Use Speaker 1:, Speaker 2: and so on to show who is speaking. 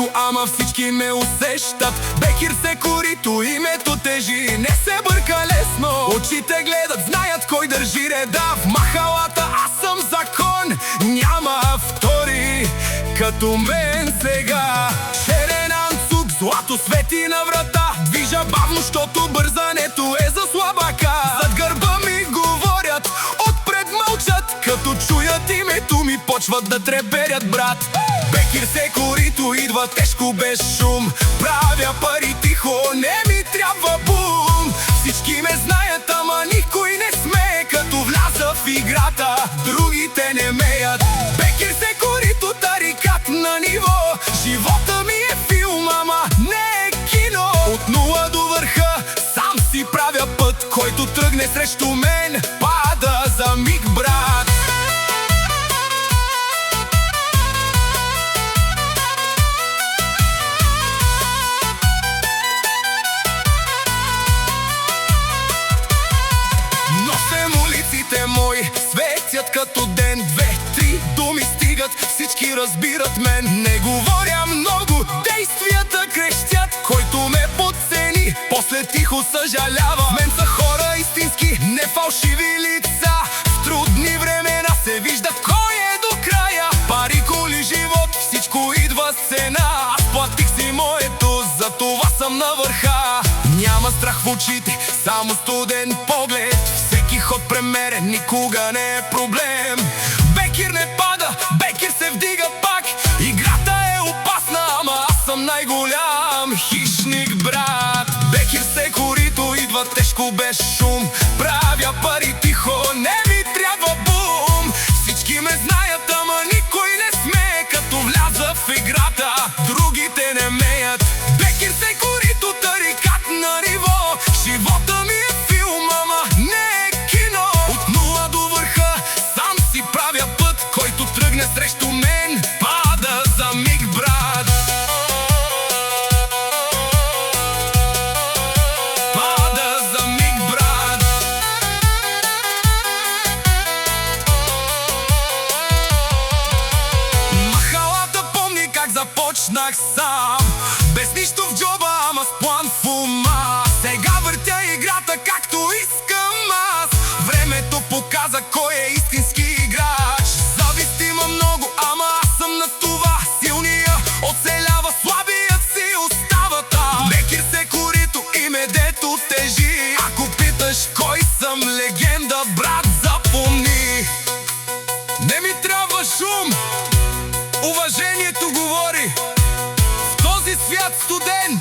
Speaker 1: корито, ама всички ме усещат. Бекир се корито, името тежи, не се бърка лесно. Очите гледат, знаят кой държи реда. В махалата аз съм закон, няма втори като мен сега. Черен анцук, злато свети на врата. Движа бавно, щото бързането е за слабака. Зад гърба ми говорят, отпред мълчат. Като чуят името ми, почват да треперят, брат. Бекир се корито, идва тежко без шум. Правя пари тихо, не ми трябва бум. Всички ме знаят, ама никой не смее. Като вляза в играта, другите не меят. Бекир се корито, тарикат на ниво. Живота ми е филм, ама не е кино. От нула до върха, сам си правя път. Който тръгне срещу мен, пада за миг, брат. Носем улиците мои, светят като ден. 2-3 думи стигат, всички разбират мен. Не говоря много, действията крещят. Който ме подцени, после тихо съжалява. В мен са хора истински, не фалшиви лица. В трудни времена се вижда кой е до края. Пари, коли, живот, всичко идва с цена. Аз платих си моето, за това съм на върха. Няма страх в очите, само студен поглед. Всеки ход премерен, никога не е проблем. Бекир не пада, Бекир се вдига пак. Играта е опасна, ама аз съм най-голям хищник, брат. Бекир се корито, идва тежко без шум. Правя пари тихо, не ми трябва бум. Всички ме знаят, ама никой не смее. Като вляза в играта, другите не меят. Бекир се корито, тарикат на ниво. Живота ми е филм, ама не е кино. От нула до върха, сам си правя път. Който тръгне срещу мен, пада за миг, брат. Пада за миг, брат. Махалата помни как започнах сам. Без нищо в джоба, ама с план в ума. Сега въртя играта както искам аз. Времето показа кой е истински играч. Завист има много, ама аз съм на това. Силния оцелява, слабият си остава там. Бекир се корито, име дето тежи. Ако питаш кой съм, легенда, брат, запомни. Не ми трябва шум, уважението говори. В този свят студен